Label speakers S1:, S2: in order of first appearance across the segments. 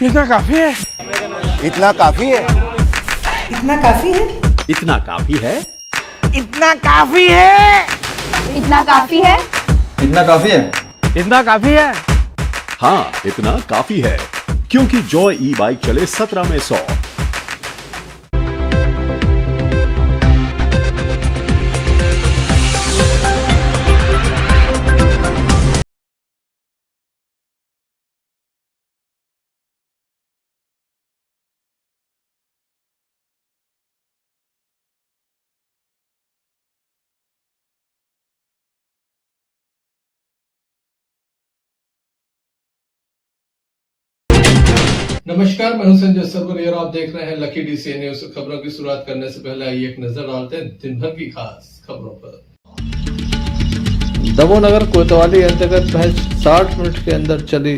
S1: इतना काफी है।
S2: इतना काफी है।
S3: इतना काफी है।
S4: इतना काफी है।
S1: इतना काफी है।
S5: इतना काफी है।
S2: इतना काफी है।
S1: इतना काफी है।
S4: हाँ, इतना काफी है, क्योंकि जॉय ई बाइक चले 17 में 100।
S6: नमस्कार, मैं हूं संजय सरवर और आप देख रहे हैं लकी डीसी न्यूज। खबरों की शुरुआत करने से पहले आइए एक नजर डालते हैं दिन भर की खास खबरों पर।
S7: दमोह कोतवाली अंतर्गत महज 60 मिनट के अंदर चली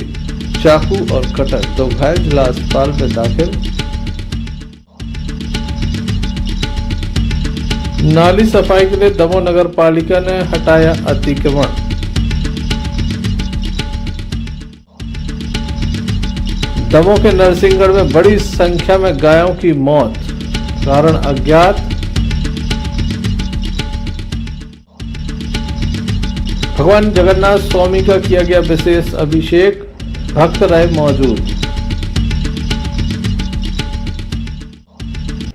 S7: चाकू और कटर, 2 घायल जिला अस्पताल में दाखिल। नाली सफाई के लिए दमोह नगर पालिका ने हटाया अतिक्रमण। दमोह के नरसिंहगढ़ में बड़ी संख्या में गायों की मौत, कारण अज्ञात। भगवान जगन्नाथ स्वामी का किया गया विशेष अभिषेक, भक्त रहे मौजूद।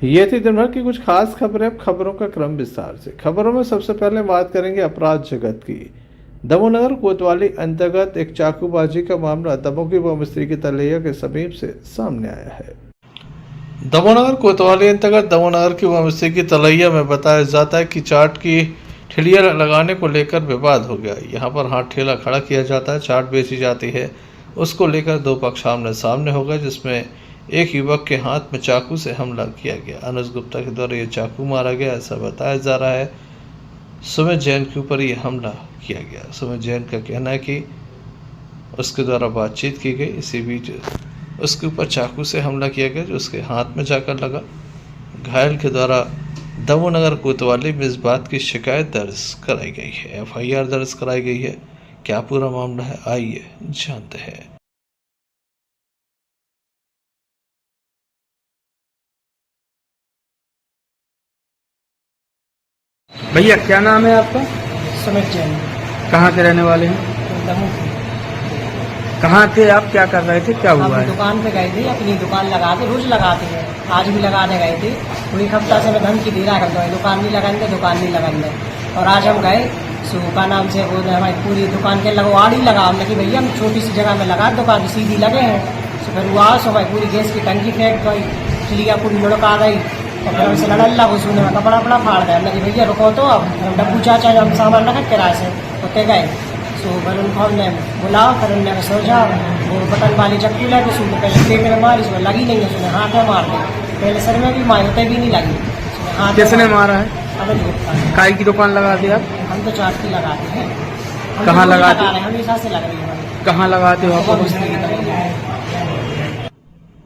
S7: ये थी दिन भर की कुछ खास खबरें। अब खबरों का क्रम विस्तार से। खबरों में सबसे पहले बात करेंगे अपराध जगत की। दमोह नगर कोतवाली अंतर्गत एक चाकूबाजी का मामला दमोह की बमस्त्री की तलैया के समीप से सामने आया है। दमोह नगर कोतवाली अंतर्गत दमोह नगर की बमस्त्री की तलैया में बताया जाता है कि चाट की ठेलियां लगाने को लेकर विवाद हो गया। यहाँ पर हाथ ठेला खड़ा किया जाता है, चाट बेची जाती है, उसको लेकर 2 पक्ष आमने सामने हो गए, जिसमें एक युवक के हाथ में चाकू से हमला किया गया। अनुज गुप्ता के द्वारा ये चाकू मारा गया, ऐसा बताया जा रहा है। सुमित जैन के ऊपर ये हमला किया गया। सुमित जैन का कहना है कि उसके द्वारा बातचीत की गई, इसी बीच उसके ऊपर चाकू से हमला किया गया, जो उसके हाथ में जाकर लगा। घायल के द्वारा दमोह नगर कोतवाली में इस बात की शिकायत दर्ज कराई गई है, FIR दर्ज कराई गई है। क्या पूरा मामला है, आइए जानते हैं।
S1: भैया क्या नाम है आपका?
S3: सुमित जैन।
S1: कहाँ के रहने वाले हैं?
S3: दमोह से।
S1: कहाँ थे आप, क्या कर रहे थे, क्या हुआ
S3: हम
S1: है?
S3: दुकान पे गए थे, अपनी दुकान लगाते, रोज लगाते हैं, आज भी लगाने गए थे। पूरी हफ्ता से मैं धमकी दे रहा करता हूँ, दुकान नहीं लगाएंगे, दुकान नहीं लगाएंगे। और आज हम गए सो का नाम से वो हमारी पूरी दुकान के लगवाड़ी लगा, हमने कि भैया हम छोटी सी जगह में लगा, दुकान सीधी लगे हैं। तो फिर हुआ सो भाई पूरी गैस की टंकी फेंक गई, चिड़िया पूरी लुढ़का गई, और फिर हमसे लड़ल्ला घुसूने में कपड़ा वपड़ा फाड़ गया। हमने कि भैया रुको तो, अब डब्बू चाचा हम सामान रखे किराए से होते गए। सो फिर उनको हमने बुलाओ, फिर उनने सोचा वो बटन वाली चक्की लगी, उसने पहले पेट में मारी, उसमें लगी नहीं, उसने हाथ में मार दी, पहले सर में भी मारी, होते भी नहीं लगी। हाथ
S1: किसने मारा है?
S3: अनुज गुप्ता।
S1: काय की दुकान लगा दी आप?
S3: हम तो चाट की लगाते हैं। हम
S1: कहाँ
S3: तो
S1: लगाते?
S3: लगा रहे हैं, हमेशा से लग रही है हमारी।
S1: कहाँ लगाते हो आप?
S3: बमस्ती की तरफ।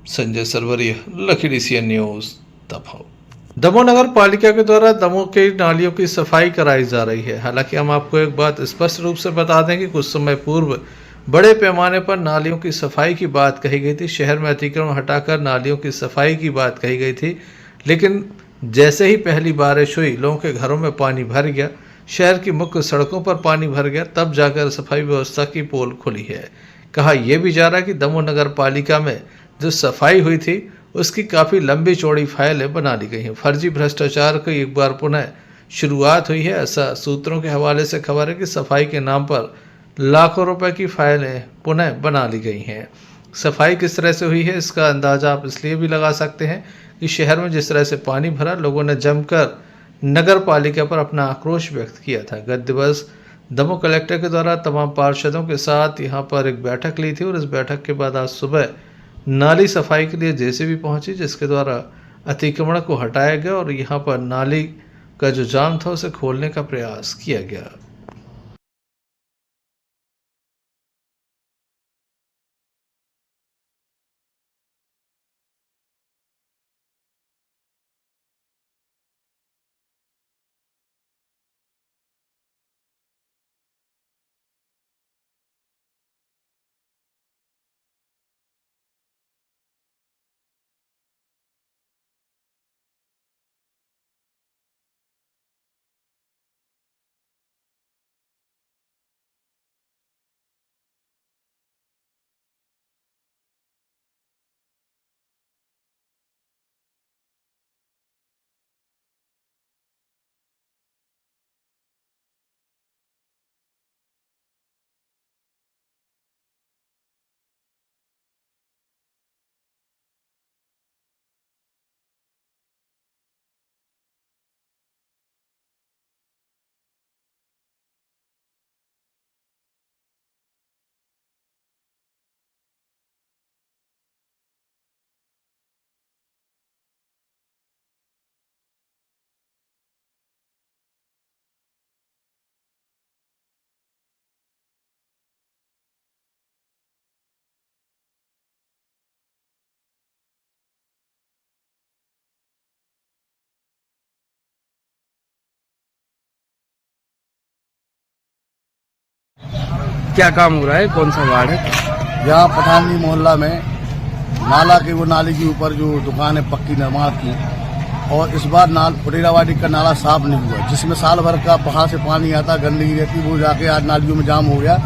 S7: Sanjay Sarwaria, Lucky DC news, Damoh. Damoh नगर पालिका के द्वारा दमोह के नालियों की सफाई कराई जा रही है। हालांकि हम आपको एक बात स्पष्ट रूप से बता दें कि कुछ समय पूर्व बड़े पैमाने पर नालियों की सफाई की बात कही गई थी। शहर में अतिक्रमण हटाकर नालियों की सफाई की बात कही गई थी, लेकिन जैसे ही पहली बारिश हुई, लोगों के घरों में पानी भर गया, शहर की मुख्य सड़कों पर पानी भर गया, तब जाकर सफाई व्यवस्था की पोल खुली है। कहा यह भी जा रहा है कि दमोह नगर पालिका में जो सफाई हुई थी उसकी काफ़ी लंबी चौड़ी फाइलें बना ली गई हैं। फर्जी भ्रष्टाचार की एक बार पुनः शुरुआत हुई है। ऐसा सूत्रों के हवाले से खबर है कि सफाई के नाम पर लाखों रुपए की फाइलें पुनः बना ली गई हैं। सफाई किस तरह से हुई है, इसका अंदाज़ा आप इसलिए भी लगा सकते हैं कि शहर में जिस तरह से पानी भरा, लोगों ने जमकर नगर पालिका पर अपना आक्रोश व्यक्त किया था। गत दिवस दमोह कलेक्टर के द्वारा तमाम पार्षदों के साथ यहाँ पर एक बैठक ली थी, और इस बैठक के बाद आज सुबह नाली सफाई के लिए JCB पहुंची, जिसके द्वारा अतिक्रमण को हटाया गया और यहाँ पर नाली का जो जाम था उसे खोलने का प्रयास किया गया।
S1: क्या काम हो रहा है, कौन सा वार्ड है?
S8: यहाँ पठानी मोहल्ला में नाला के वो नाले के ऊपर जो दुकान है पक्की निर्माण की, और इस बार फुटेरावाड़ी का नाला साफ नहीं हुआ, जिसमें साल भर का पहाड़ से पानी आता, गंदगी रहती, वो जाके आज नालियों में जाम हो गया।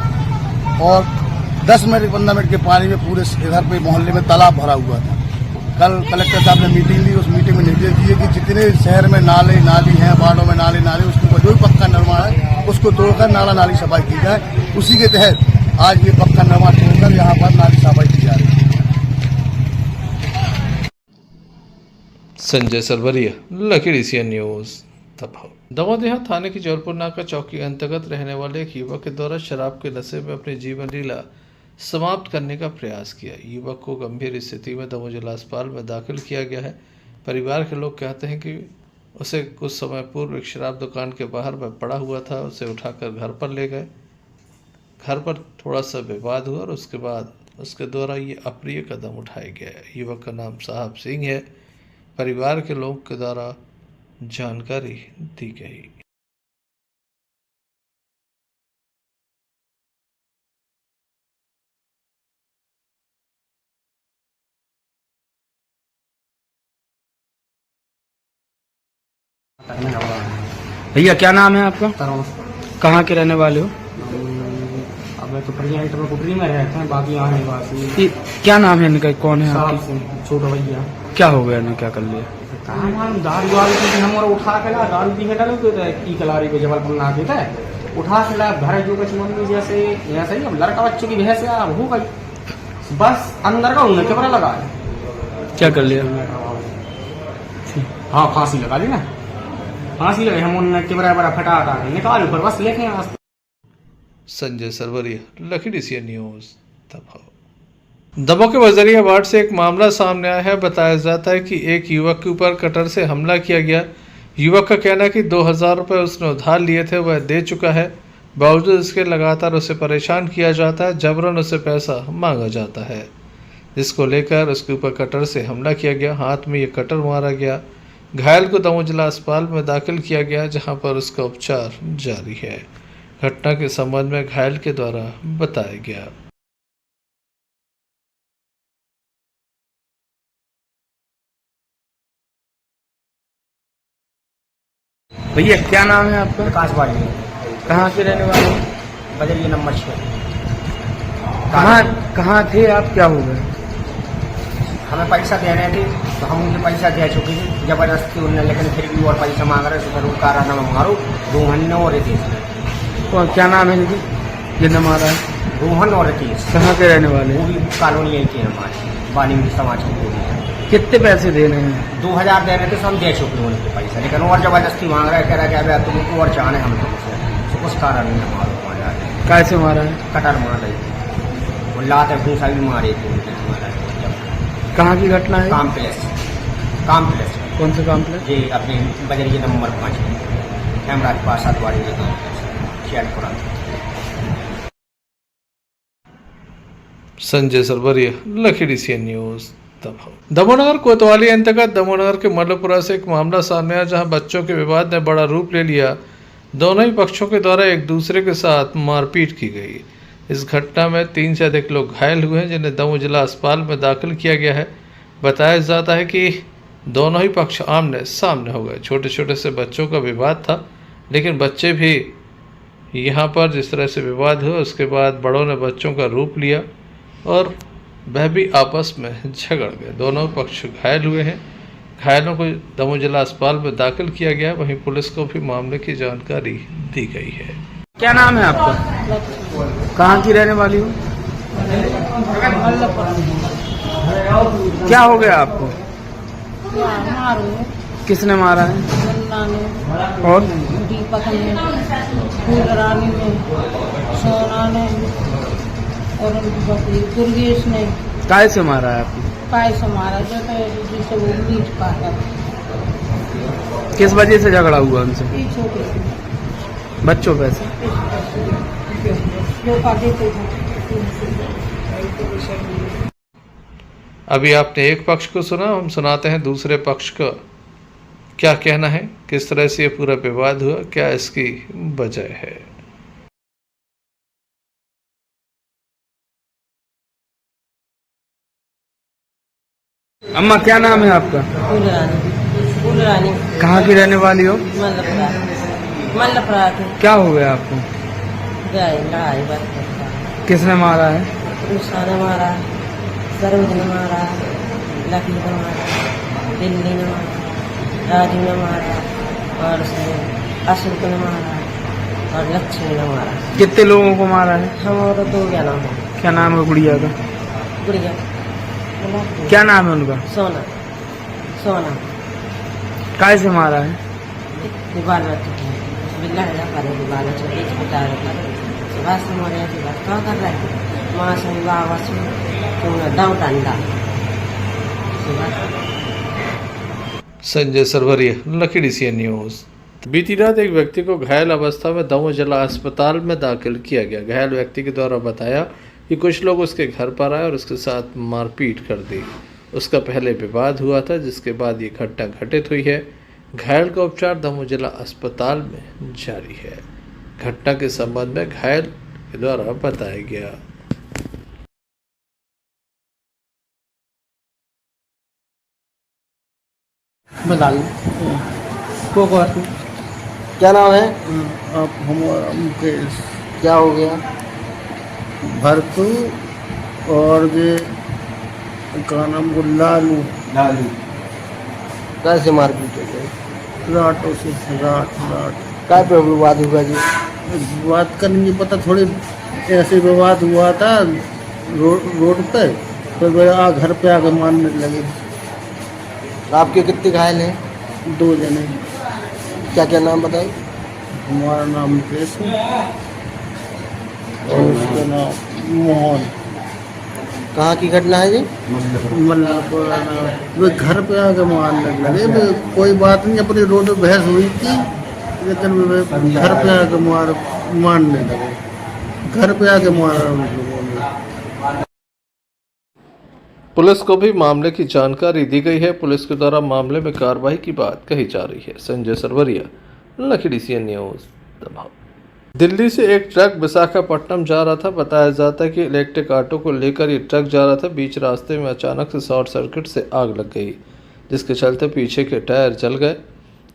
S8: और 10 मिनट 15 मिनट के पानी में पूरे इधर पे मोहल्ले में तालाब भरा हुआ था। कल कलेक्टर साहब ने मीटिंग ली, उस मीटिंग में निर्देश दिए कि जितने शहर में नाले नाली हैं, वार्डों में नाले उसको जो भी पक्का निर्माण है उसको तोड़कर नाला नाली सफाई की जाए। उसी के तहत आज ये पक्का निर्माण तोड़कर यहाँ पर नाली सफाई की जा रही है।
S7: Sanjay Sarwaria, lucky DCN news Damoh. Damoh थाने की जौलपुर नाका चौकी अंतर्गत रहने वाले एक युवक के द्वारा शराब के नशे में अपनी जीवन लीला समाप्त करने का प्रयास किया। युवक को गंभीर स्थिति में दमोह जिला अस्पताल में दाखिल किया गया है। परिवार के लोग कहते हैं कि उसे कुछ समय पूर्व एक शराब दुकान के बाहर में पड़ा हुआ था, उसे उठाकर घर पर ले गए। घर पर थोड़ा सा विवाद हुआ और उसके बाद उसके द्वारा ये अप्रिय कदम उठाया गया। युवक का नाम साहब सिंह है। परिवार के लोगों के द्वारा जानकारी दी गई।
S1: भैया क्या नाम है आपका?
S9: तरुण।
S1: कहाँ के रहने वाले हो?
S9: अब मैं तो कुपरी में रहते हैं, बाकी यहाँ निवासी।
S1: क्या नाम है इनका, कौन है आपकी?
S9: छोटा भैया।
S1: क्या हो गया, क्या कर लिया?
S9: कहाँ हम दारू पी हम उठा के ला दारू पी के डालो तो की कलारी पे जबलपुर ना देता है, उठा के ला घर जो कुछ मम्मी जैसे ऐसा ही अब लड़का बच्चों की भैंस हो गई, बस अंदर का उन्हें कैमरा लगा
S1: क्या कर लिया?
S9: हाँ फांसी लगा ली ना, फांसी लगे हम उन्होंने कैमरा बड़ा फटा निकाल ऊपर बस लेके।
S7: Sanjay Sarwaria, lucky DCN news Damoh. Damoh के बजरिया वार्ड से एक मामला सामने आया है। बताया जाता है कि एक युवक के ऊपर कटर से हमला किया गया। युवक का कहना है कि 2000 रुपये उसने उधार लिए थे, वह दे चुका है। बावजूद इसके लगातार उसे परेशान किया जाता है, जबरन उसे पैसा मांगा जाता है, जिसको लेकर उसके ऊपर कटर से हमला किया गया। हाथ में ये कटर मारा गया। घायल को दमोह जिला अस्पताल में दाखिल किया गया, जहां पर उसका उपचार जारी है। घटना के संबंध में घायल के द्वारा बताया गया।
S1: भैया क्या नाम है आपका?
S9: प्रकाश वाली।
S1: कहाँ के रहने वाले हो?
S9: बजरिया नंबर 6।
S1: कहाँ थे आप, क्या हो गए?
S9: हमें पैसा दे रहे थे तो हम उनके पैसा दे चुके थे जबरदस्ती उन्होंने, लेकिन फिर भी और पैसा मांग रहे थे। रुका रहा मारो 2 महीने और रितेश।
S1: तो क्या नाम है इनकी ये नाम आ रहा है?
S9: रोहन और रितेश।
S1: कहाँ के रहने वाले
S9: वो
S1: हैं?
S9: भी कॉलोनी यही के हमारे बानी समाज की पूरी है।
S1: कितने पैसे दे रहे हैं?
S9: 2000 दे रहे थे तो हम दे चुके हैं उनके पैसा, लेकिन और जबरदस्ती मांग रहे, कह रहा है कि तुमको और चाहने हम तुमसे, कुछ कारण नहीं हमारे मारा है।
S1: कैसे मारा है?
S9: कटर मार रही थी, वो लाते भूसा भी मारे थे उनके।
S1: कहाँ की घटना है?
S9: कॉम्प्लेक्स।
S1: कौन से कॉम्प्लेक्स?
S9: ये अपने बजरिया नंबर 5 में हेमराज पास अतवाड़ी के Sherpura.
S7: Sanjay Sarwaria, lucky DCN news Damoh. Damohnagar कोतवाली अंतर्गत दमोहनगर के मल्लपुरा से एक मामला सामने आया, जहां बच्चों के विवाद ने बड़ा रूप ले लिया। दोनों ही पक्षों के द्वारा एक दूसरे के साथ मारपीट की गई। इस घटना में 3 से अधिक लोग घायल हुए हैं, जिन्हें दमोह जिला अस्पताल में दाखिल किया गया है। बताया जाता है कि दोनों ही पक्ष आमने सामने हो गए। छोटे छोटे से बच्चों का विवाद था, लेकिन बच्चे भी यहाँ पर जिस तरह से विवाद हुआ, उसके बाद बड़ों ने बच्चों का रूप लिया और वह भी आपस में झगड़ गए। दोनों पक्ष घायल हुए हैं। घायलों को दमोह जिला अस्पताल में दाखिल किया गया। वहीं पुलिस को भी मामले की जानकारी दी गई है।
S1: क्या नाम है आपका? कहाँ की रहने वाली हो? क्या हो गया आपको? किसने मारा है? और
S3: दीपक ने, फूलरानी ने, सोना ने और दुर्गेश ने।
S1: काय से मारा है आपको?
S3: काय से मारा जिसे वो मीट पाता।
S1: किस वजह से झगड़ा हुआ उनसे?
S3: छोटे से
S1: बच्चों पैसे
S7: अभी आपने एक पक्ष को सुना, हम सुनाते हैं दूसरे पक्ष का क्या कहना है, किस तरह से ये पूरा विवाद हुआ, क्या इसकी वजह है।
S1: अम्मा क्या नाम है आपका?
S3: फूल रानी
S1: कहाँ की रहने वाली हो?
S3: मल्लपुरा के
S1: क्या हो गया आपको?
S3: लड़ाई बात
S1: किसने मारा है?
S3: उषा ने मारा, सरोज ने मारा, लकी ने मारा, दिल्ली ने मारा, राजू ने मारा और अशोक ने मारा और लक्ष्मी ने मारा।
S1: कितने लोगों को मारा है?
S3: हम और 2 जना है।
S1: क्या नाम है गुड़िया का?
S3: गुड़िया
S1: क्या नाम है उनका?
S3: सोना
S1: काय से मारा है?
S3: दीवार बिल्ला है पर दीवार छोटी बता रहा सुबह से मरे सुबह क्या कर रहा है मां से बाबा से तूने दाव डंडा
S7: Sanjay Sarwaria, lucky DCN news. बीती रात एक व्यक्ति को घायल अवस्था में दमोह जिला अस्पताल में दाखिल किया गया। घायल व्यक्ति के द्वारा बताया कि कुछ लोग उसके घर पर आए और उसके साथ मारपीट कर दी। उसका पहले विवाद हुआ था, जिसके बाद ये घटना घटित हुई है। घायल का उपचार दमोह जिला अस्पताल में जारी है। घटना के संबंध में घायल के द्वारा बताया गया।
S1: बता लो को
S8: क्या नाम है? आप मुकेश। क्या हो गया? भरतू और ये का नाम लालू कैसे मारपीट हो गई? राटों से राट क्या पे विवाद हुआ जी? विवाद का नहीं पता, थोड़ी ऐसे विवाद हुआ था रोड पे, तो मेरा घर पे आके मारने लगे। आपके कितने घायल हैं? 2 जने। क्या क्या नाम बताइए? हमारा नाम मुकेश है और उसका नाम मोहन। कहाँ की घटना है जी? मल्लापुरा। वे घर पे आके मारने लगे। वे कोई बात नहीं, अपनी रोड पे बहस हुई थी, लेकिन वे घर पे आके मारने लगे। घर पे आके मारा उन लोगों ने।
S7: पुलिस को भी मामले की जानकारी दी गई है। पुलिस के द्वारा मामले में कार्रवाई की बात कही जा रही है। Sanjay Sarwaria, lucky DCN news, Damoh. Delhi से एक ट्रक विशाखापट्टनम जा रहा था। बताया जाता है कि इलेक्ट्रिक ऑटो को लेकर ये ट्रक जा रहा था। बीच रास्ते में अचानक से शॉर्ट सर्किट से आग लग गई, जिसके चलते पीछे के टायर जल गए।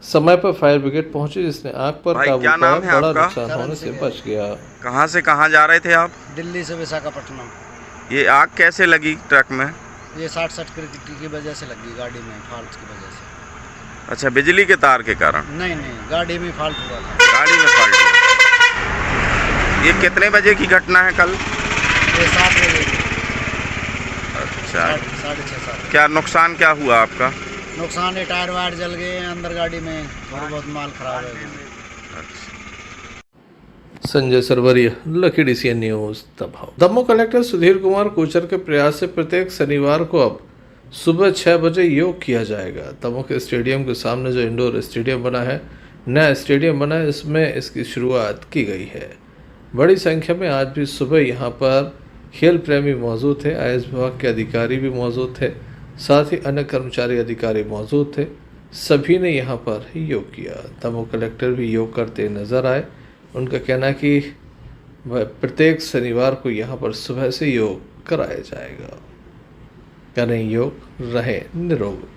S7: समय पर फायर ब्रिगेड पहुंची, जिसने आग पर काबू पाया। बड़ा नुकसान होने से बच गया।
S2: कहाँ से कहाँ जा रहे थे आप?
S8: दिल्ली से विशाखापट्टनम।
S2: ये आग कैसे लगी ट्रक में?
S8: ये शॉर्ट सर्किट की वजह से लगी, गाड़ी में फॉल्ट की वजह से।
S2: अच्छा, बिजली के तार के कारण?
S8: नहीं, गाड़ी में फॉल्ट हुआ था।
S2: गाड़ी में फॉल्ट हुआ। ये कितने बजे की घटना है कल?
S8: ये 7 बजे।
S2: अच्छा,
S8: 6:30।
S2: क्या नुकसान क्या हुआ आपका?
S8: नुकसान ये टायर वायर जल गए अंदर गाड़ी में, थोड़ा बहुत माल खराब है।
S7: Sanjay Sarwaria, lucky DCN news, Damoh. Damoh collector Sudhir Kumar Kochar के प्रयास से प्रत्येक शनिवार को अब सुबह 6 बजे योग किया जाएगा। दमोह के स्टेडियम के सामने जो इंडोर स्टेडियम बना है, नया स्टेडियम बना है, इसमें इसकी शुरुआत की गई है। बड़ी संख्या में आज भी सुबह यहाँ पर खेल प्रेमी मौजूद थे। आयुष विभाग के अधिकारी भी मौजूद थे, साथ ही अन्य कर्मचारी अधिकारी मौजूद थे। सभी ने यहाँ पर योग किया। दमोह कलेक्टर भी योग करते नजर आए। उनका कहना है कि प्रत्येक शनिवार को यहाँ पर सुबह से योग कराया जाएगा। करें योग, रहें निरोग।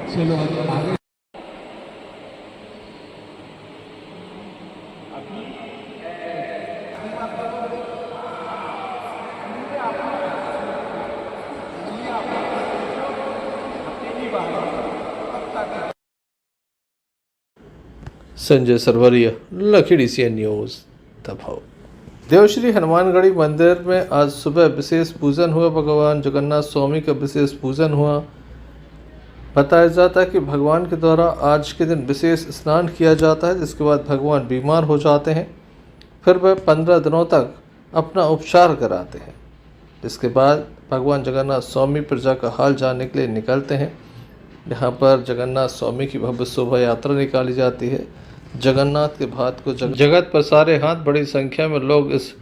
S6: चलो आगे।
S7: Sanjay Sarwaria, lucky DCN news Damoh. Devshri Hanumangarhi मंदिर में आज सुबह विशेष पूजन हुआ। भगवान जगन्नाथ स्वामी का विशेष पूजन हुआ। बताया जाता है कि भगवान के द्वारा आज के दिन विशेष स्नान किया जाता है, जिसके बाद भगवान बीमार हो जाते हैं। फिर वह 15 दिनों तक अपना उपचार कराते हैं, जिसके बाद भगवान जगन्नाथ स्वामी प्रजा का हाल जानने के लिए निकलते हैं। यहाँ पर जगन्नाथ स्वामी की भव्य शोभा यात्रा निकाली जाती है। जगन्नाथ के भात को जगत पर सारे हाथ, बड़ी संख्या में लोग इस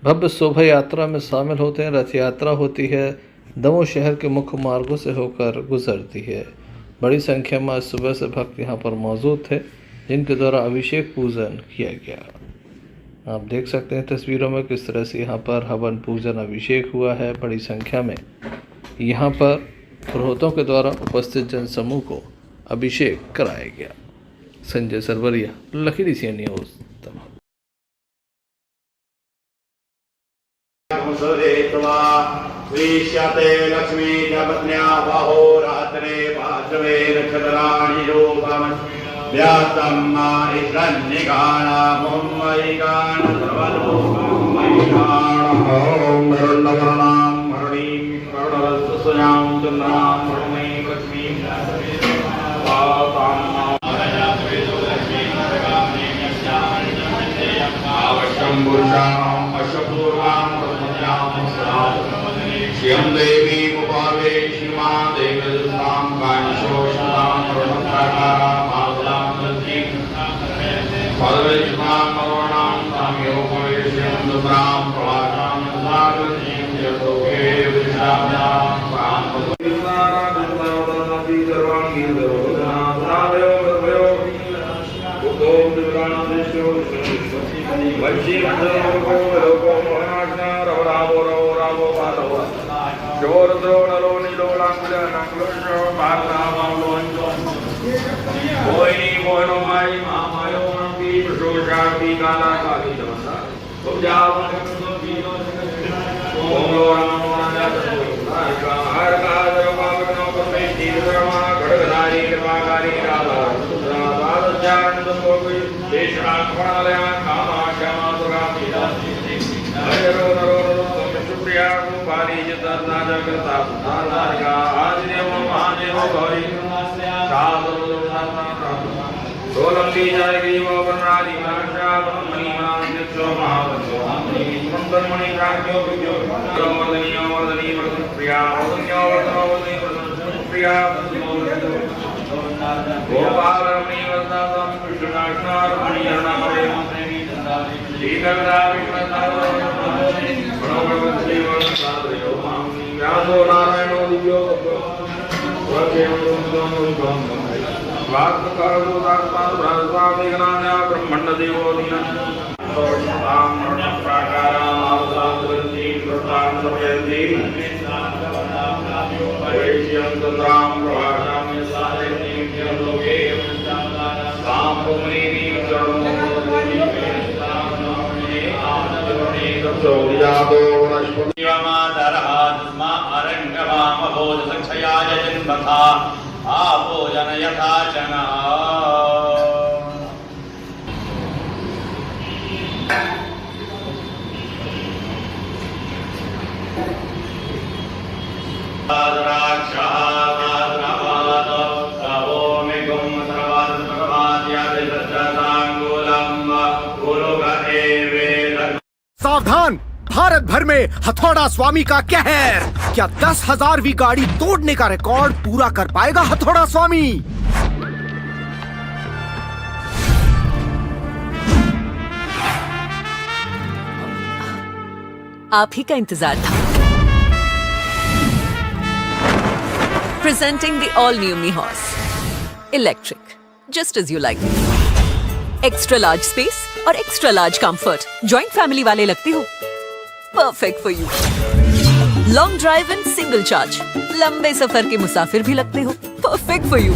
S7: भव्य शोभा यात्रा में शामिल होते हैं। रथ यात्रा होती है, दमोह शहर के मुख्य मार्गों से होकर गुजरती है। बड़ी संख्या में सुबह से भक्त यहाँ पर मौजूद थे, जिनके द्वारा अभिषेक पूजन किया गया। आप देख सकते हैं तस्वीरों में किस तरह से यहाँ पर हवन पूजन अभिषेक हुआ है। बड़ी संख्या में यहाँ पर पुरोहितों के द्वारा उपस्थित जनसमूह को अभिषेक कराया गया। Sanjay Sarwaria, lucky DCN news Damoh.
S10: श्रीष्यते लक्ष्मी जपत्न्या बाहोरात्रे भाद्रवे नक्षत्राणि योगम व्यातं मानिकन्निकाणा मुम्मयिकाण सर्वलोकमयिकाण ॐ मरुण्डवर्णां मरुणीं करुणरसस्यां चन्द्रां मरुणीं लक्ष्मीं आवश्यं पुरुषाम् अश्वपूर्वां श्रियं देवी उपावे श्रीमा देवदत्तां काञ्चोषतां प्रणताकारां मातुलां लक्ष्मीं पदवेशनां मरोणां साम्योपवेश्यं दुर्गां प्रवासां सागरतीं जलोके विश्राम्यां सर्वाङ्गी सर्वनाथावयो सर्वयो बुद्धो दुर्गानादिशो वंशी मंडलो लोको मोहनाशना रवरावो रवरावो पारव शोरद्रो नलो नीलो लांगुला नांगुलो भारतावलो कोई मोहनो माई मामायो मंगी प्रशोषापि काला काली दमसा उपजाव ओम राम हर कादर पावनो परमे तीर्थमा गढ़धारी कृपाकारी राधा राधाचारण संभोगी देशना कमलया कामा श्यामा दुर्गा पीता हरो नरो सुप्रिया कुमारी जतना जगता नारगा आदिदेव महादेव गौरी साधु सोलंकी जायगी वो बनराली महाशा मणि महादेव महावंशो मंत्र मणि प्राज्ञो विज्ञो वर्धनीय वर्धनी वर्धन प्रिया वर्धन्यो वर्धनो वर्धनी वर्धन प्रिया गोपाल रमणी वर्धनाम कृष्णाष्णार मणि हरणामरे श्रीकंदा विष्णुनाथ प्रणववंशी वर्धनादयो व्यासो नारायणो दिव्यो ब्रह्मण्ड देवो आपो जन यथा चना
S11: सावधान, भारत भर में हथौड़ा स्वामी का कहर। क्या 10,000वीं गाड़ी तोड़ने का रिकॉर्ड पूरा कर पाएगा हथौड़ा स्वामी?
S12: आप ही का इंतजार था। Presenting the all new me horse electric, just as you like. Extra large space और extra large comfort. Joint family वाले लगते हो? Perfect for you. Long drive and single charge. लंबे सफर के मुसाफिर भी लगते हो? Perfect for you.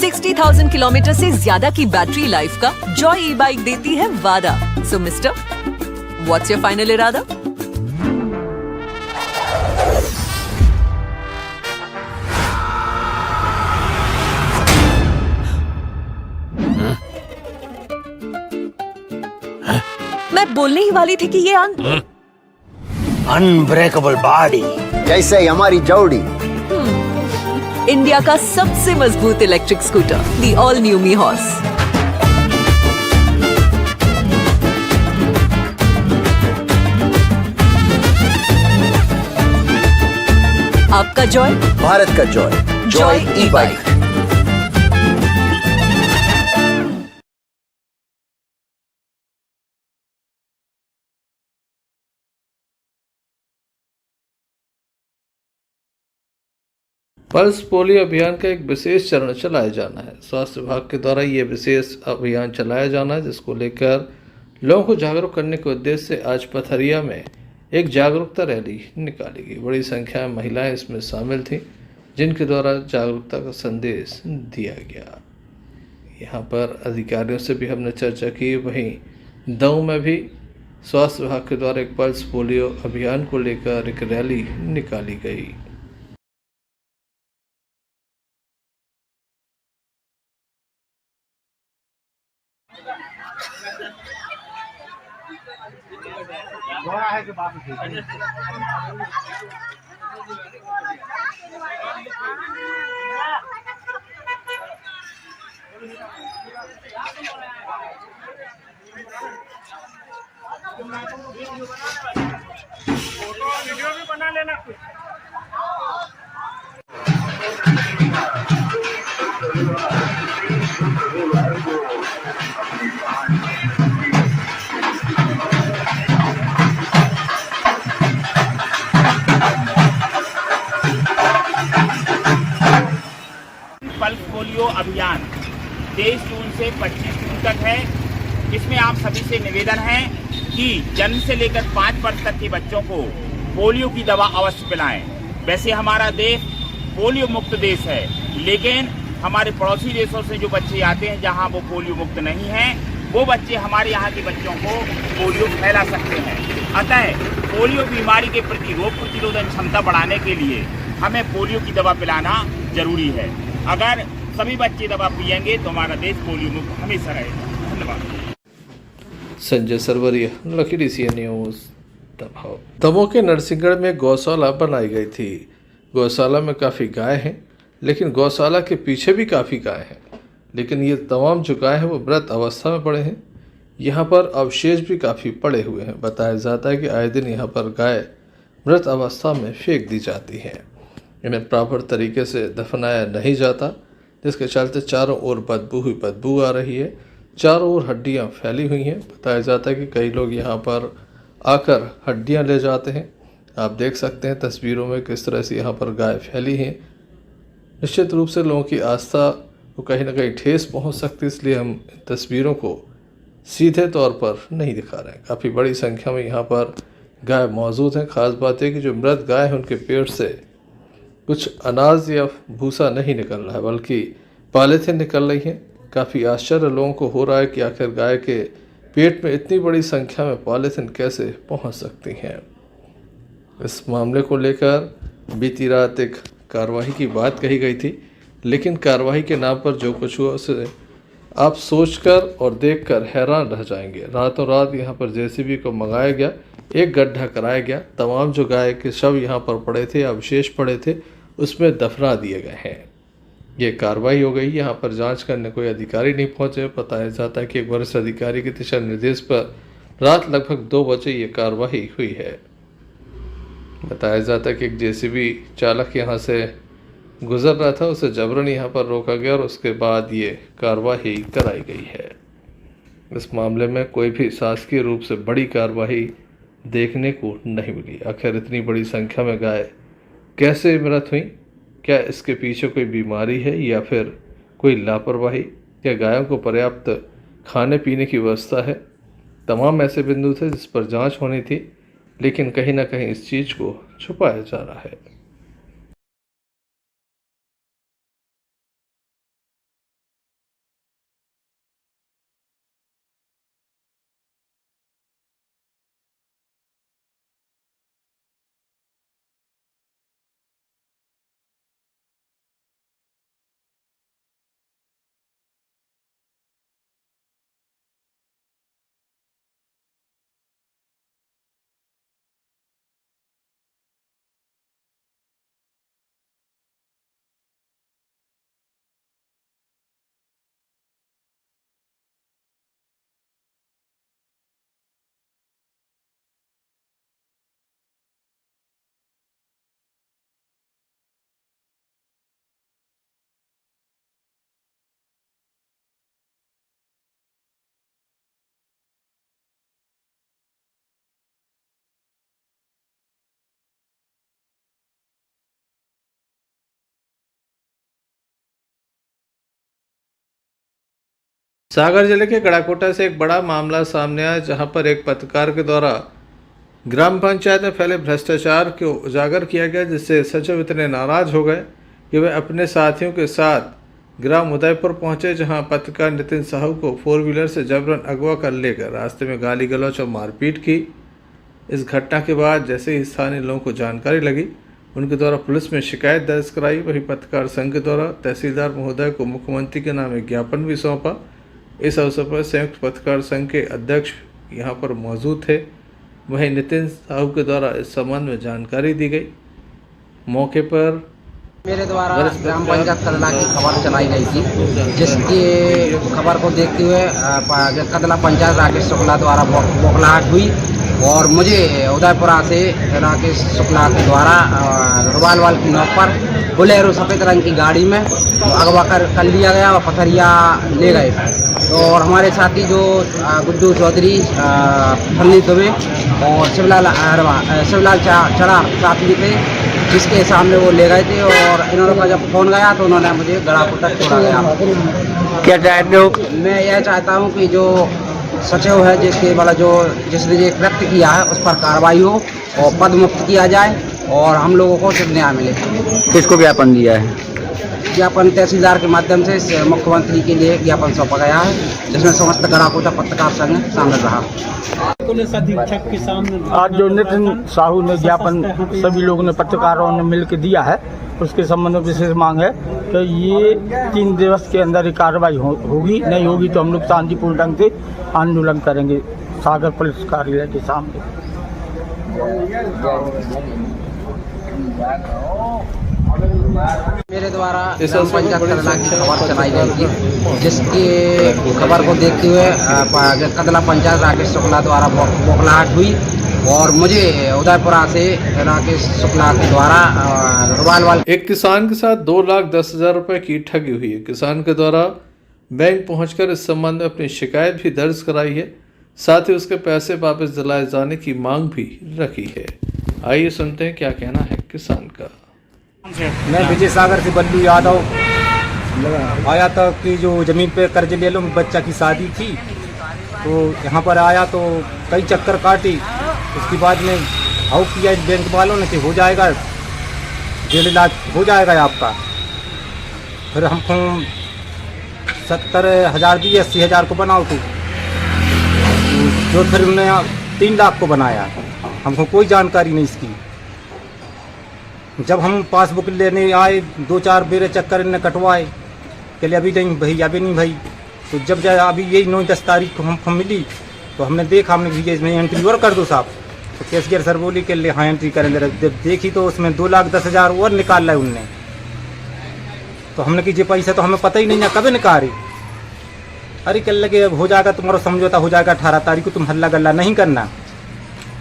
S12: 60,000 किलोमीटर से ज्यादा की बैटरी लाइफ का जॉय ई बाइक देती है वादा। सो मिस्टर, व्हाट्स योर फाइनल इरादा? मैं बोलने ही वाली थी कि ये
S11: अनब्रेकेबल बॉडी जैसे हमारी जोड़ी।
S12: इंडिया का सबसे मजबूत electric scooter, the all new me horse. आपका जॉय,
S11: भारत का जॉय,
S12: जॉय ई बाइक।
S7: पल्स पोलियो अभियान का एक विशेष चरण चलाया जाना है। स्वास्थ्य विभाग के द्वारा ये विशेष अभियान चलाया जाना है, जिसको लेकर लोगों को जागरूक करने के उद्देश्य से आज पथरिया में एक जागरूकता रैली निकाली गई। बड़ी संख्या में महिलाएं इसमें शामिल थीं, जिनके द्वारा जागरूकता का संदेश दिया गया। यहाँ पर अधिकारियों से भी हमने चर्चा की। वहीं दमोह में भी स्वास्थ्य विभाग के द्वारा एक पल्स पोलियो अभियान को लेकर एक रैली निकाली गई।
S10: पल्स पोलियो अभियान 23 जून से 25 जून तक है। इसमें आप सभी से निवेदन है कि जन्म से लेकर 5 वर्ष तक के बच्चों को पोलियो की दवा अवश्य पिलाएं। वैसे हमारा देश पोलियो मुक्त देश है, लेकिन हमारे पड़ोसी देशों से जो बच्चे आते हैं जहां वो पोलियो मुक्त नहीं हैं, वो बच्चे हमारे यहाँ के बच्चों को पोलियो फैला सकते हैं। अतः पोलियो बीमारी के प्रति रोग प्रतिरोधक क्षमता बढ़ाने के लिए हमें पोलियो की दवा पिलाना जरूरी है। अगर सभी बच्चे दवा पिएंगे तो हमारा देश पोलियो मुक्त हमेशा रहेगा। धन्यवाद।
S7: Sanjay Sarwaria, lucky DCN news, Damoh. Damoh के नरसिंहगढ़ में गौशाला बनाई गई थी। गौशाला में काफ़ी गाय हैं, लेकिन गौशाला के पीछे भी काफ़ी गाय हैं, लेकिन ये तमाम जो गाय हैं वो मृत अवस्था में पड़े हैं। यहाँ पर अवशेष भी काफ़ी पड़े हुए हैं। बताया जाता है कि आए दिन यहाँ पर गाय मृत अवस्था में फेंक दी जाती हैं। इन्हें प्रॉपर तरीके से दफनाया नहीं जाता, जिसके चलते चारों ओर बदबू आ रही है। चारों ओर हड्डियां फैली हुई हैं। बताया जाता है कि कई लोग यहाँ पर आकर हड्डियां ले जाते हैं। आप देख सकते हैं तस्वीरों में किस तरह से यहाँ पर गाय फैली हैं। निश्चित रूप से लोगों की आस्था को कहीं ना कहीं ठेस पहुँच सकती है, इसलिए हम तस्वीरों को सीधे तौर पर नहीं दिखा रहे हैं। काफ़ी बड़ी संख्या में यहाँ पर गाय मौजूद हैं। ख़ास बात है कि जो मृत गाय है उनके पेट से कुछ अनाज या भूसा नहीं निकल रहा है, बल्कि पॉलीथिन निकल रही है। काफ़ी आश्चर्य लोगों को हो रहा है कि आखिर गाय के पेट में इतनी बड़ी संख्या में पॉलीथिन कैसे पहुंच सकती हैं। इस मामले को लेकर बीती रात एक कार्रवाई की बात कही गई थी, लेकिन कार्रवाई के नाम पर जो कुछ हुआ उसे आप सोचकर और देखकर हैरान रह जाएंगे। रातों रात यहाँ पर JCB को मंगाया गया, एक गड्ढा कराया गया, तमाम जो गाय के शव यहाँ पर पड़े थे, अवशेष पड़े थे, उसमें दफना दिए गए हैं। ये कार्रवाई हो गई। यहाँ पर जांच करने कोई अधिकारी नहीं पहुंचे। बताया जाता है कि एक वरिष्ठ अधिकारी के दिशा निर्देश पर रात लगभग 2 बजे ये कार्रवाई हुई है। बताया जाता है कि एक JCB चालक यहाँ से गुजर रहा था, उसे जबरन यहाँ पर रोका गया और उसके बाद ये कार्रवाई कराई गई है। इस मामले में कोई भी शासकीय रूप से बड़ी कार्रवाई देखने को नहीं मिली। आखिर इतनी बड़ी संख्या में गाय कैसे मृत हुई? क्या इसके पीछे कोई बीमारी है या फिर कोई लापरवाही? क्या गायों को पर्याप्त खाने पीने की व्यवस्था है? तमाम ऐसे बिंदु थे जिस पर जांच होनी थी, लेकिन कहीं ना कहीं इस चीज़ को छुपाया जा रहा है। सागर जिले के गड़ाकोटा से एक बड़ा मामला सामने आया, जहां पर एक पत्रकार के द्वारा ग्राम पंचायत में फैले भ्रष्टाचार को उजागर किया गया, जिससे सचिव इतने नाराज हो गए कि वे अपने साथियों के साथ ग्राम उदयपुर पहुंचे, जहां पत्रकार नितिन साहू को 4 व्हीलर से जबरन अगवा कर लेकर रास्ते में गाली गलौच और मारपीट की। इस घटना के बाद जैसे ही स्थानीय लोगों को जानकारी लगी, उनके द्वारा पुलिस में शिकायत दर्ज कराई। वहीं पत्रकार संघ के द्वारा तहसीलदार महोदय को मुख्यमंत्री के नाम एक ज्ञापन भी सौंपा। इस अवसर पर संयुक्त पत्रकार संघ के अध्यक्ष यहां पर मौजूद थे। वहीं नितिन साहू के द्वारा इस संबंध में जानकारी दी गई। मौके पर
S9: मेरे द्वारा ग्राम पंचायत कदला की खबर चलाई गई थी, जिसकी खबर को देखते हुए कदला पंचायत राकेश शुक्ला द्वारा बौखलाहट हुई और मुझे उदयपुरा से राकेश शुक्ला के द्वारा रुबालवाल की नोक पर बोलेरो सफ़ेद रंग की गाड़ी में अगवा कर लिया गया और पथरिया ले गए। तो और हमारे साथी जो गुड्डू चौधरी, फन्नी दुबे और शिवलाल चढ़ा साथी थे, जिसके सामने वो ले गए थे। और इन्होंने का जब फोन गया तो उन्होंने मुझे गड़ाकोटा छोड़ा गया।
S1: क्या चाहते हो?
S9: मैं यह चाहता हूँ कि जो सचिव है, जिसके वाला जिसने ये कृत्य किया है, उस पर कार्रवाई हो और पद मुक्त किया जाए और हम लोगों को उचित न्याय मिले।
S1: किसको ज्ञापन दिया है?
S9: ज्ञापन तहसीलदार के माध्यम से मुख्यमंत्री के लिए ज्ञापन सौंपा गया है, जिसमें समस्त गड़ाकोटा पत्रकार संघ शामिल रहा।
S3: पुलिस अधीक्षक के सामने
S1: आज जो नितिन साहू ने ज्ञापन सभी लोगों ने पत्रकारों ने मिलकर दिया है, उसके संबंध में विशेष मांग है कि ये 3 दिवस के अंदर ही कार्रवाई होगी। नहीं होगी तो हम लोग शांतिपूर्ण ढंग से आंदोलन करेंगे सागर पुलिस कार्यालय के सामने।
S9: मेरे द्वारा ग्राम पंचायत कदला की खबर चलाई गई थी, जिसकी खबर को देखते हुए कदला पंचायत राकेश शुक्ला द्वारा बौखलाहट हुई और मुझे उदयपुरा से राकेश शुक्ला के द्वारा रुबालवाल।
S7: एक किसान के साथ 2,10,000 रुपए की ठगी हुई है। किसान के द्वारा बैंक पहुंचकर इस संबंध में अपनी शिकायत भी दर्ज कराई है, साथ ही उसके पैसे वापस दिलाए जाने की मांग भी रखी है। आइए सुनते हैं क्या कहना है किसान का।
S13: मैं विजय सागर से बल्लू यादव आया था कि जो ज़मीन पे कर्ज ले लो, बच्चा की शादी थी, तो यहाँ पर आया तो कई चक्कर काटी। उसके बाद में हाउ किया बैंक वालों ने कि हो जाएगा 1.5 लाख हो जाएगा आपका। फिर हमको 70,000 दिए, 80,000 को बनाओ तो जो फिर उन्होंने 3 लाख को बनाया। हमको कोई जानकारी नहीं इसकी। जब हम पासबुक लेने आए 2-4 बेरे चक्कर इन्हें कटवाए के लिए अभी नहीं भाई, अभी नहीं भाई। तो जब जाए अभी यही 9-10 तारीख को हमको मिली तो हमने देखा, हमने भैया इसमें एंट्री और कर दो साहब। तो कैशियर सर बोली के लिए हाँ एंट्री करेंगे। जब देखी तो उसमें 2,10,000 और निकाल रहा है उनने। तो हमने कि ये पैसा तो हमें पता ही नहीं ना कभी निकाले। अरे कल लगे अब हो जाएगा, तुम्हारा समझौता हो जाएगा 18 तारीख को, तुम हल्ला गल्ला नहीं करना,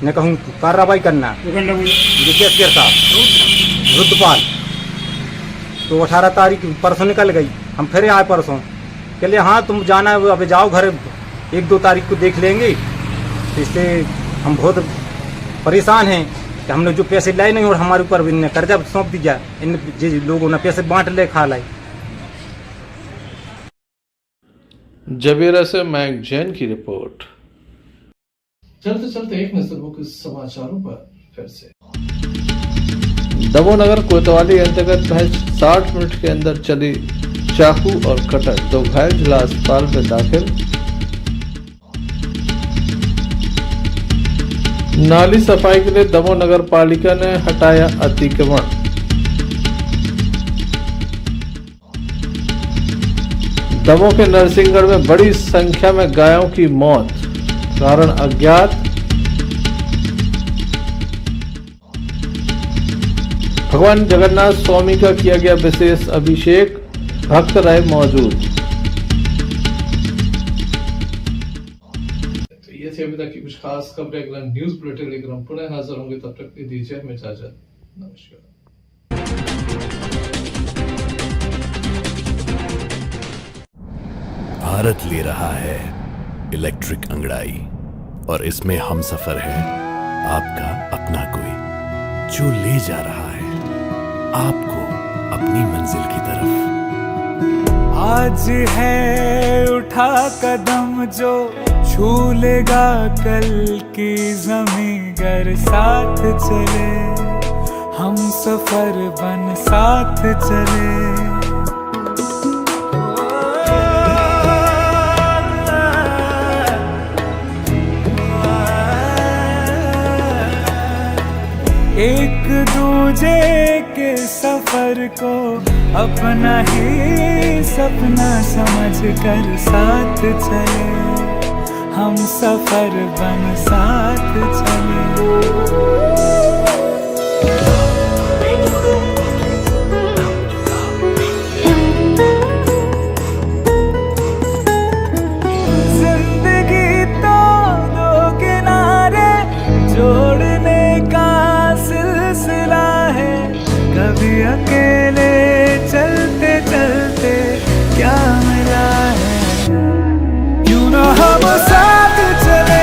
S13: मैं कहूँ कार्रवाई करना। कैशियर साहब रुद्रपाल तो 18 तारीख परसों निकल गई। हम फिर आए परसों के लिए हाँ तुम जाना है, अब जाओ घर, 1-2 तारीख को देख लेंगे। तो इससे हम बहुत परेशान हैं कि हमने जो पैसे लाए नहीं और हमारे ऊपर इन्हें कर्जा सौंप दिया। इन लोगों ने पैसे बांट ले खा लाए।
S7: जबीरा से मैक जैन की रिपोर्ट।
S6: चलते चलते एक नजर हो कुछ समाचारों पर फिर से।
S7: दमोह नगर कोतवाली अंतर्गत महज 60 मिनट के अंदर चली चाकू और कटर, 2 घायल जिला अस्पताल में दाखिल। नाली सफाई के लिए दमोह नगर पालिका ने हटाया अतिक्रमण। दमोह के नरसिंहगढ़ में बड़ी संख्या में गायों की मौत, कारण अज्ञात। भगवान जगन्नाथ स्वामी का किया गया विशेष अभिषेक, भक्त रहे मौजूद।
S6: तो ये थी अभी तक की कुछ खास खबरें। अगला न्यूज बुलेटिन लेकर हम पुनः हाजिर होंगे, तब तक दीजिए हमें इजाजत। नमस्कार।
S4: भारत ले रहा है इलेक्ट्रिक अंगड़ाई और इसमें हम सफर है आपका अपना कोई, जो ले जा रहा है आपको अपनी मंजिल की तरफ।
S14: आज है उठा कदम जो छू लेगा कल की ज़मीं, गर साथ चले हम सफर बन साथ चले। एक दूजे के सफर को अपना ही सपना समझ कर साथ चले हम सफर बन साथ चले। जिंदगी तो दो किनारे जोड़ने का सिलसिला है, कभी अकेले चलते चलते क्या मिला है। क्यों ना हम साथ चले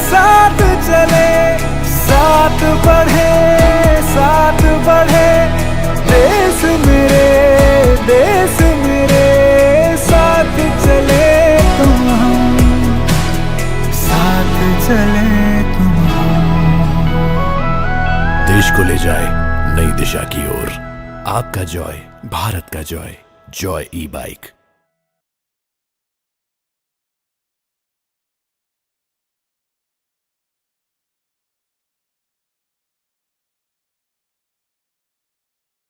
S14: साथ चले, साथ बढ़े देश मेरे साथ चले तुम हम, साथ चले तुम हम।
S4: देश को ले जाए नई दिशा की ओर, आपका जॉय भारत का जॉय, जॉय ई बाइक।